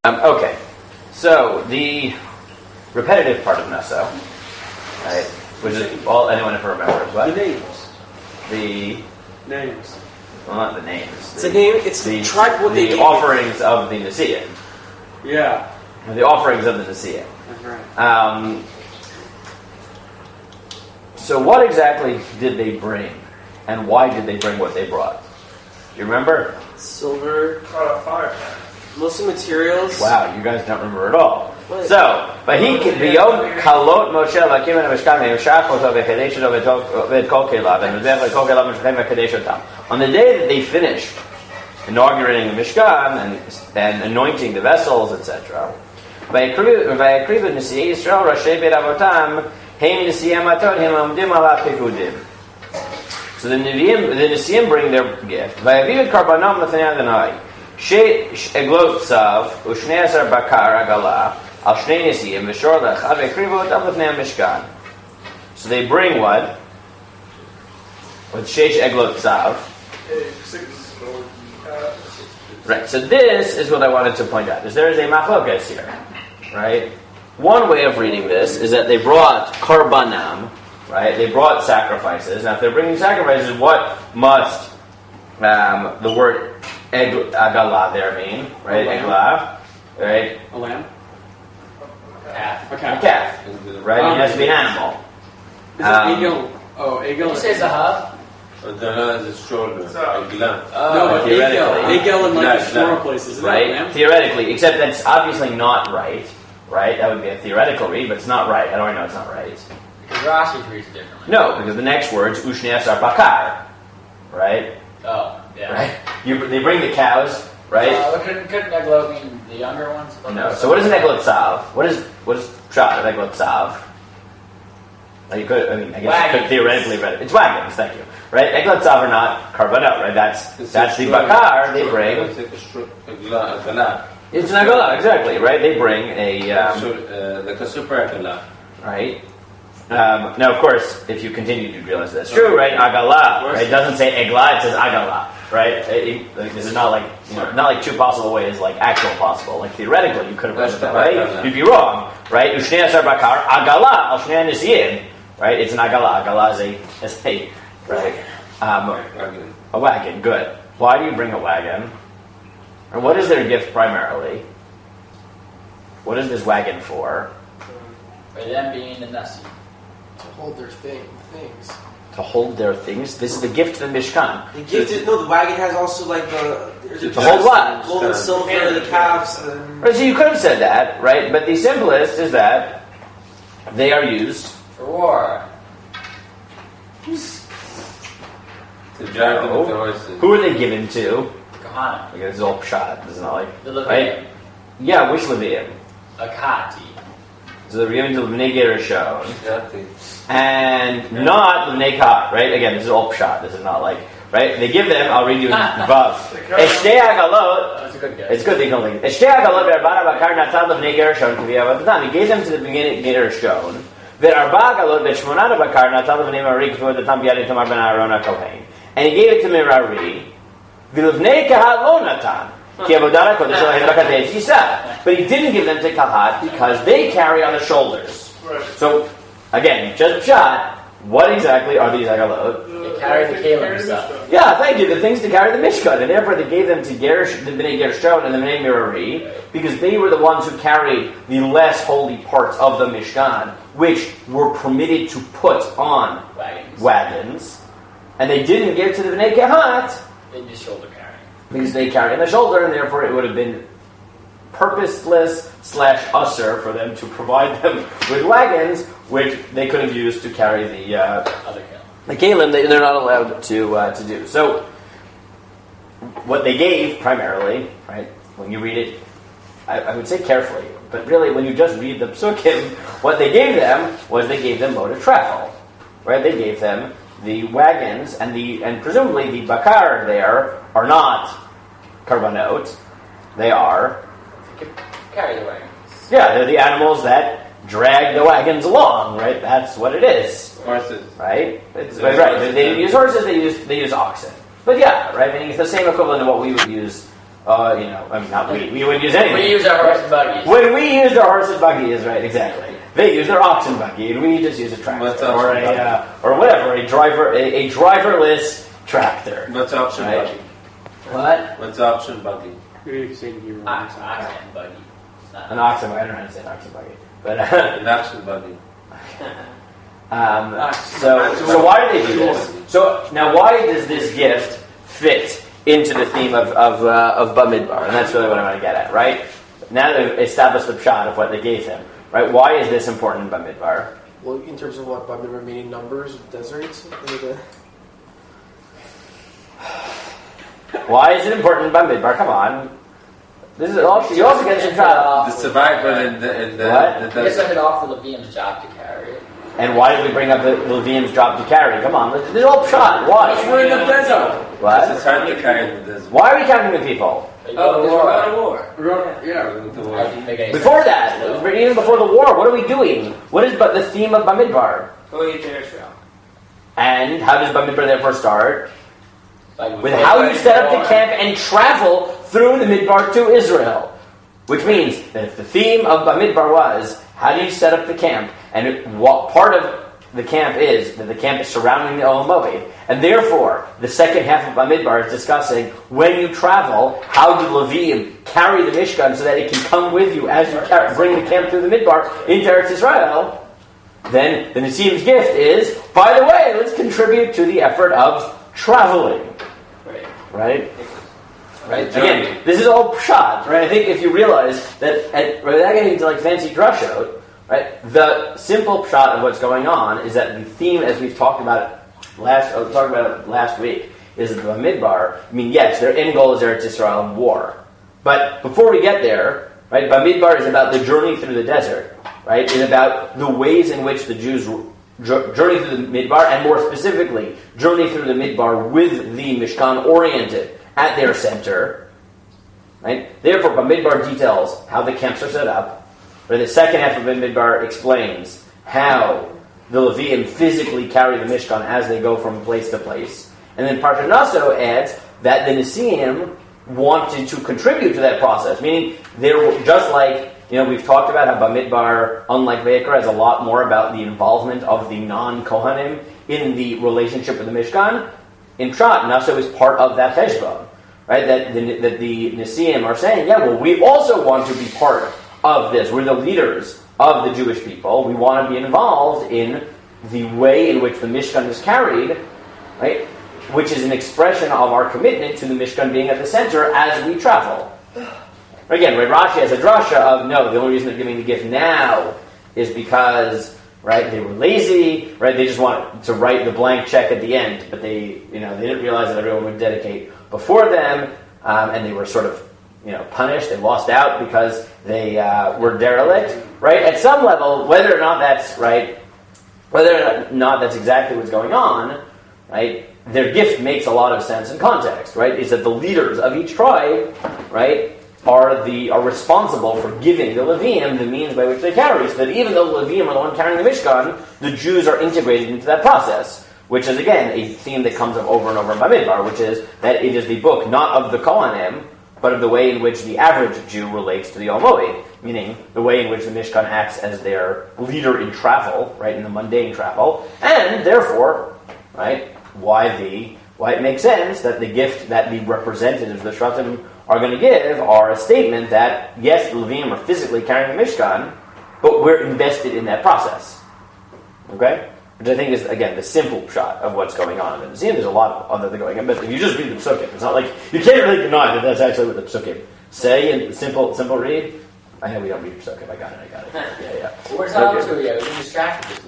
Okay, so the repetitive part of Neso, right, which is all anyone ever remembers. What? The names. The names. Well, not the names. It's a name. It's the tribe. What the offerings of the Nesiim. Yeah. The offerings of the Nesiim. That's right. So what exactly did they bring, and why did they bring what they brought? You remember? Silver. Fire. Mostly materials. Wow, you guys don't remember at all. What? So, Biyom Kalot Moshe Lakim and Mishkan Yoshachoto Vechedeshoto Ved Kol Kelav and Vedech Kol Kelav Mishkan Vechedeshotam. On the day that they finished inaugurating the Mishkan and anointing the vessels, etc. Vayakrivu Nesiei Yisrael Rashi Beit Avotam Heim Nesiim Atot Heim Amdim Ala Pekudim. So the Nesiim bring their gift. Vayaviv Karbanam L'Fnei Adonai. Eglot Tzav U'Shnei Asar Bakar Agala Al Shnei Nesiim V'Shor Lecha V'Ekrivu Otam L'Fnei Mishkan. So they bring what? With Sheish Eglot Tzav. Right. So this is what I wanted to point out. Is there is a machlokas here, right? One way of reading this is that they brought karbanam, right? They brought sacrifices. Now, if they're bringing sacrifices, what must the word agala there mean, right? Agala, right? A lamb. Calf. A calf. A calf, right? It has to be an animal. Is it egel? Oh, egel. You say zahav? Agala is a shoulder. Agla. No, theoretically. egel in like the Torah places, isn't Right? it? Lamb? Theoretically, except that's obviously not right. Right? That would be a theoretical read, but it's not right. How do I know it's not right? Because Rashi reads it differently. No, because the next word's ushne asar bakar. Right? Oh, yeah. Right? They bring the cows, right? Couldn't Eglot mean the younger ones? No. So what is an eglot tzav? What is shot an eglot tzav? I guess you could theoretically read it. It's wagons, thank you. Right? Eglot tzav are not karbanot, right? That's the bakar they bring. It's an agala, exactly, right? They bring like a super agala. right? Now, of course, if you continue to realize that's true, right? Agala, right? It doesn't say egla, it says agala, right? This is not like not like two possible ways, like actual possible. Like theoretically, you could have read it that way. You'd be wrong, right? Ushnei asar bakar agala al shnei nesiim, right? It's an agala. Agala is a right? A wagon. Good. Why do you bring a wagon? Or what is their gift primarily? What is this wagon for? For them being the Nesiim. To hold their things. To hold their things? This is the gift to the Mishkan. The gift is, the wagon has also like to hold what? Gold and silver, the calves. Right, so you could have said that, right? But the simplest is that they are used For war. To drive them with the horses. Who are they given to? Kahana. Like, it's all pshat, isn't it? Like, The Levium. right? Yeah, which Levium? A Kahati. So the Levium to Levnei Gershon. And not Levnei Kahat, right? Again, this is all pshat. This is not like, right? They give them, I'll read you in Vav. Eshtei Agalot. That's a good guess. It's good that you don't think. Eshtei Agalot ve'arbara bakar natzad Levnei Gershon k'viyav adatam. He gave them to the beginning Gershon. Ve'arba Agalot ve'shmonada bakar natzad Levnei Mari k'viyav adatam b'yad Itamar ben Aaron HaKohen. And he gave it to Merari. V'levnei Kahat lo natan. But he didn't give them to Kahat because they carry on the shoulders. Right. So, again, just shot. What exactly are these agalot? They carry the Kalim stuff. Yeah, thank you. The things to carry the Mishkan, and therefore they gave them to the Bnei Gershon and the Bnei Merari because they were the ones who carried the less holy parts of the Mishkan, which were permitted to put on wagons, and they didn't give to the Bnei Kahat. They just shoulder carry. Because they carry on the shoulder, and therefore it would have been purposeless / usher for them to provide them with wagons, which they could have used to carry the Other Kalim. the kalim. They're not allowed to do. So what they gave primarily, right? When you read it, I would say carefully, but really when you just read the psukim, what they gave them was they gave them mode of travel, right? They gave them the wagons and presumably the bakar there are not karbanot. They are Carry the wagons. yeah, they're the animals that drag the wagons along, right? That's what it is. Horses. Right? Right. They use horses, they use oxen. But yeah, right? I mean, it's the same equivalent of what we would use Not we wouldn't use anything. We use our horse and buggies. When we used our horse and buggies, right, exactly. They use their ox and buggy, and we just use a tractor or a driverless tractor. What's option Right. buggy? What? What's option buggy? Ox and buggy. It's not- An ox and buggy. I don't know how to say an ox and buggy, but An action buggy. so why do they do this? So now, why does this gift fit into the theme of Bamidbar? And that's really what I want to get at, right? Now that they've established the pshat of what they gave him, right? Why is this important in Bamidbar? Well, in terms of what Bamidbar meaning numbers of deserts. Why is it important in Bamidbar? Come on. This is also, you also get this in trial. The survival in the What? This ended off the Levium's job to carry it. And why did we bring up the Levium's job to carry? Come on, this is all pshat. Why? We're in the desert. What? It's hard to carry in the desert. Why are we counting the people? War. Yeah, we're going to war. Didn't make any Before sense. that, even before the war, what are we doing? What is the theme of Bamidbar? Going into Israel. And how does Bamidbar therefore start? Like, With how you set up the camp and travel through the Midbar to Israel. Which means that if the theme of Bamidbar was, how do you set up the camp? And what part of the camp is that the camp is surrounding the Olam Moed. And therefore, the second half of Bamidbar is discussing when you travel, how do Leviim carry the Mishkan so that it can come with you as you bring the camp through the Midbar into Eretz Israel. Then the Nesiim's gift is, by the way, let's contribute to the effort of traveling. Right? Again, this is all pshat, right? I think if you realize that, without getting into fancy drushot, right, the simple pshat of what's going on is that the theme, as we've talked about last week, is the Bamidbar. I mean, yes, their end goal is Eretz Yisrael and war. But before we get there, right, Bamidbar is about the journey through the desert, right? It's about the ways in which the Jews journey through the Midbar, and more specifically, journey through the Midbar with the Mishkan oriented at their center. Right? Therefore, Bamidbar details how the camps are set up. Where the second half of Bamidbar explains how the Leviim physically carry the Mishkan as they go from place to place. And then Parshat Naso adds that the Nesiim wanted to contribute to that process, meaning they're just like, we've talked about how Bamidbar, unlike Vayikra, has a lot more about the involvement of the non-Kohanim in the relationship with the Mishkan. In Pshat, Naso is part of that cheshbon, right? That the Nesiim are saying, we also want to be part of this. We're the leaders of the Jewish people. We want to be involved in the way in which the Mishkan is carried, right? Which is an expression of our commitment to the Mishkan being at the center as we travel. Again, Rashi has a drasha of, no, the only reason they're giving the gift now is because, right, they were lazy, right, they just wanted to write the blank check at the end, but they didn't realize that everyone would dedicate before them, and they were sort of, punished, they lost out because they were derelict, right? At some level, whether or not that's right, whether or not that's exactly what's going on, right, their gift makes a lot of sense in context, right? Is that the leaders of each tribe, right, are responsible for giving the Leviim the means by which they carry, so that even though the Leviim are the one carrying the Mishkan, the Jews are integrated into that process, which is again a theme that comes up over and over in Bamidbar, which is that it is the book not of the Kohanim, but of the way in which the average Jew relates to the Olam Moed, meaning the way in which the Mishkan acts as their leader in travel, right, in the mundane travel, and therefore, right, why it makes sense that the gift that the representatives of the Shvatim are going to give are a statement that, yes, the Leviim are physically carrying the Mishkan, but we're invested in that process. Okay? Which I think is, again, the simple shot of what's going on in the Nesiim. There's a lot of other things going on, but if you just read the Psukim, it's not like, you can't really deny that that's actually what the Psukim say in the simple read. I know we don't read Psukim, I got it. Yeah. Where's the opportunity? I was distracted.